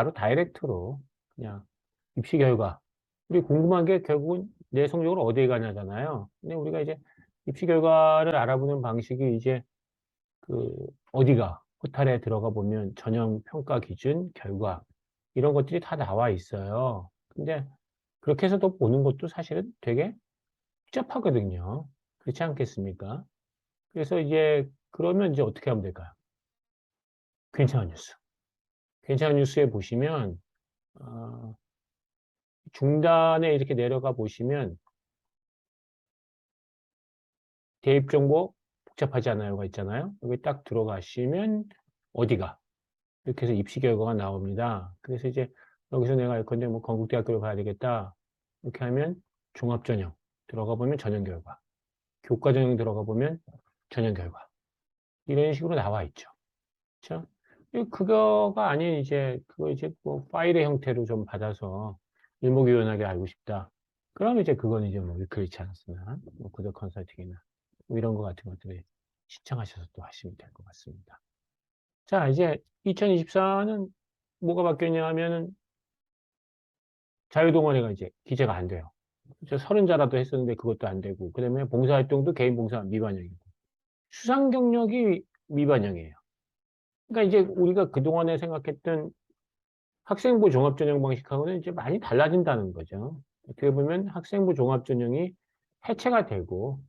바로 다이렉트로 그냥 입시 결과. 우리 궁금한 게 결국은 내 성적을 어디에 가냐잖아요. 근데 우리가 이제 입시 결과를 알아보는 방식이 이제 그 어디가 포탈에 들어가 보면 전형 평가 기준, 결과 이런 것들이 다 나와 있어요. 근데 그렇게 해서 또 보는 것도 사실은 되게 복잡하거든요. 그렇지 않겠습니까? 그래서 이제 그러면 이제 어떻게 하면 될까요? 괜찮은 뉴스. 괜찮은 뉴스에 보시면 어, 중단에 이렇게 내려가 보시면 대입 정보 복잡하지 않아요가 있잖아요. 여기 딱 들어가시면 어디가 이렇게 해서 입시 결과가 나옵니다. 그래서 이제 여기서 내가 알 건데 뭐 건국대학교를 가야 되겠다. 이렇게 하면 종합전형 들어가 보면 전형 결과, 교과전형 들어가 보면 전형 결과 이런 식으로 나와 있죠. 그렇죠? 그거가 아닌 이제 그거 이제 뭐 파일의 형태로 좀 받아서 일목요연하게 알고 싶다. 그러면 이제 그건 이제 뭐 위클리치 않았으나 뭐 구독 컨설팅이나 뭐 이런 거 같은 것들을 신청하셔서 또 하시면 될 것 같습니다. 자, 이제 2024는 뭐가 바뀌었냐 하면은 자유동아리가 이제 기재가 안 돼요. 저 30자라도 했었는데 그것도 안 되고, 그 다음에 봉사활동도 개인 봉사 미반영이고, 수상 경력이 미반영이에요. 그러니까 이제 우리가 그동안에 생각했던 학생부 종합전형 방식하고는 이제 많이 달라진다는 거죠. 어떻게 보면 학생부 종합전형이 해체가 되고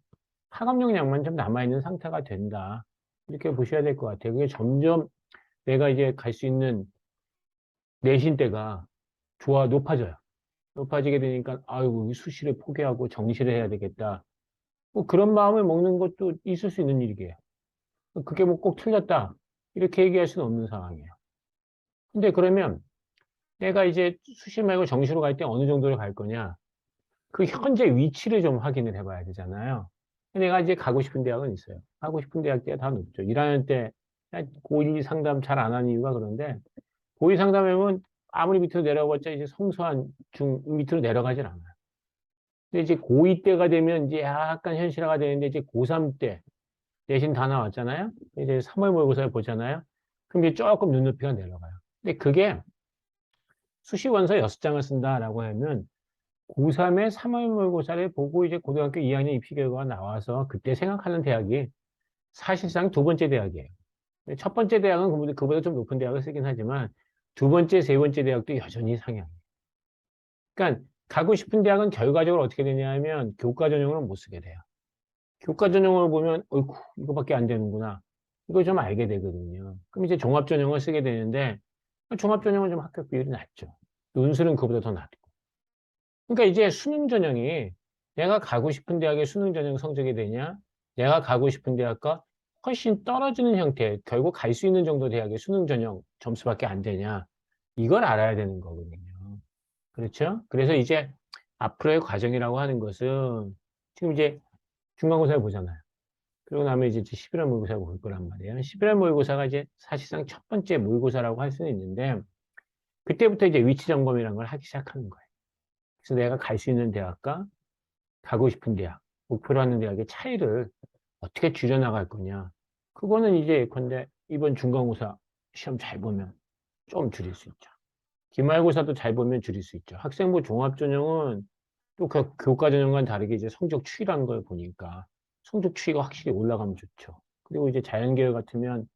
학업 역량만 좀 남아있는 상태가 된다. 이렇게 보셔야 될 것 같아요. 그게 점점 내가 이제 갈 수 있는 내신대가 높아져요. 높아지게 되니까, 아이고, 수시를 포기하고 정시를 해야 되겠다. 뭐 그런 마음을 먹는 것도 있을 수 있는 일이에요. 그게 뭐 꼭 틀렸다. 이렇게 얘기할 수는 없는 상황이에요. 근데 그러면 내가 이제 수시 말고 정시로 갈 때 어느 정도를 갈 거냐? 그 현재 위치를 좀 확인을 해봐야 되잖아요. 내가 이제 가고 싶은 대학은 있어요. 가고 싶은 대학대가 다 높죠. 1학년 때 고1 상담 잘 안 하는 이유가 그런데 고2 상담하면 아무리 밑으로 내려가봤자 이제 성소한 중 밑으로 내려가질 않아요. 근데 이제 고2 때가 되면 이제 약간 현실화가 되는데 이제 고3 때 내신 다 나왔잖아요. 이제 3월 모의고사를 보잖아요. 그럼 이제 조금 눈높이가 내려가요. 근데 그게 수시 원서 6장을 쓴다라고 하면 고3의 3월 모의고사를 보고 이제 고등학교 2학년 입시 결과가 나와서 그때 생각하는 대학이 사실상 두 번째 대학이에요. 첫 번째 대학은 그보다 좀 높은 대학을 쓰긴 하지만 두 번째, 세 번째 대학도 여전히 상향. 그러니까 가고 싶은 대학은 결과적으로 어떻게 되냐 하면 교과 전형으로 못 쓰게 돼요. 교과 전형을 보면 어이구 이거밖에 안 되는구나. 이걸 좀 알게 되거든요. 그럼 이제 종합 전형을 쓰게 되는데 종합 전형은 좀 합격 비율이 낮죠. 논술은 그보다 더 낮고. 그러니까 이제 수능 전형이 내가 가고 싶은 대학의 수능 전형 성적이 되냐? 내가 가고 싶은 대학과 훨씬 떨어지는 형태, 결국 갈 수 있는 정도 대학의 수능 전형 점수밖에 안 되냐? 이걸 알아야 되는 거거든요. 그렇죠? 그래서 이제 앞으로의 과정이라고 하는 것은 지금 이제 중간고사를 보잖아요. 그러고 나면 이제 11월 모의고사를 볼 거란 말이에요. 11월 모의고사가 이제 사실상 첫 번째 모의고사라고 할 수는 있는데 그때부터 이제 위치 점검이라는 걸 하기 시작하는 거예요. 그래서 내가 갈 수 있는 대학과 가고 싶은 대학, 목표로 하는 대학의 차이를 어떻게 줄여나갈 거냐. 그거는 이제 예컨대 이번 중간고사 시험 잘 보면 좀 줄일 수 있죠. 기말고사도 잘 보면 줄일 수 있죠. 학생부 종합전형은 또 그 교과전형과는 다르게 이제 성적 추이라는 걸 보니까 성적 추이가 확실히 올라가면 좋죠. 그리고 이제 자연계열 같으면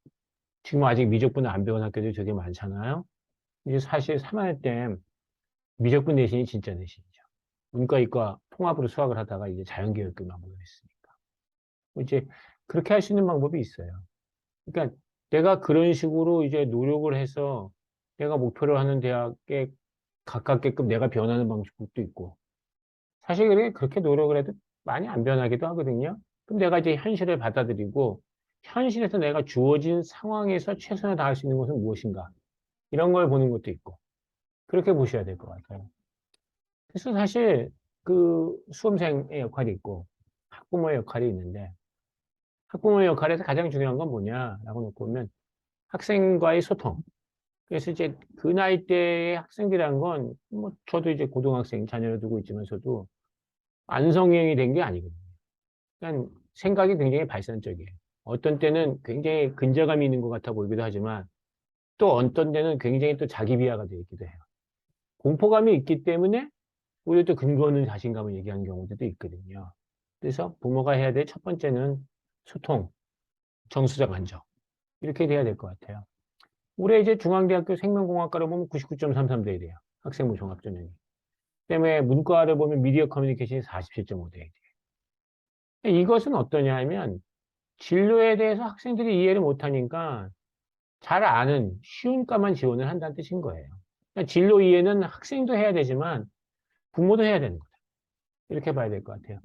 지금 아직 미적분을 안 배운 학교들이 되게 많잖아요. 이제 사실 3학년 때 미적분 내신이 진짜 내신이죠. 문과, 이과 통합으로 수학을 하다가 이제 자연계열교만 모여있으니까. 이제 그렇게 할 수 있는 방법이 있어요. 그러니까 내가 그런 식으로 이제 노력을 해서 내가 목표로 하는 대학에 가깝게끔 내가 변하는 방식도 있고 사실 그렇게 노력을 해도 많이 안 변하기도 하거든요. 그럼 내가 이제 현실을 받아들이고 현실에서 내가 주어진 상황에서 최선을 다할 수 있는 것은 무엇인가 이런 걸 보는 것도 있고 그렇게 보셔야 될 것 같아요. 그래서 사실 그 수험생의 역할이 있고 학부모의 역할이 있는데 학부모의 역할에서 가장 중요한 건 뭐냐라고 놓고 보면 학생과의 소통. 그래서 이제 그 나이 대의 학생들이란 건 뭐 저도 이제 고등학생 자녀를 두고 있지만서도 안성행이 된 게 아니거든요. 그러니까 생각이 굉장히 발산적이에요. 어떤 때는 굉장히 근자감이 있는 것 같아 보이기도 하지만 또 어떤 데는 굉장히 또 자기 비하가 되어 있기도 해요. 공포감이 있기 때문에 오히려 또 근거 없는 자신감을 얘기하는 경우들도 있거든요. 그래서 부모가 해야 될 첫 번째는 소통, 정서적 안정. 이렇게 돼야 될 것 같아요. 올해 이제 중앙대학교 생명공학과를 보면 99.33대 1이에요. 학생부 종합전형이. 그다음에 문과를 보면 미디어 커뮤니케이션이 47.5대 1이에요. 이것은 어떠냐 하면 진로에 대해서 학생들이 이해를 못하니까 잘 아는 쉬운 과만 지원을 한다는 뜻인 거예요. 그러니까 진로 이해는 학생도 해야 되지만 부모도 해야 되는 거죠. 이렇게 봐야 될 것 같아요.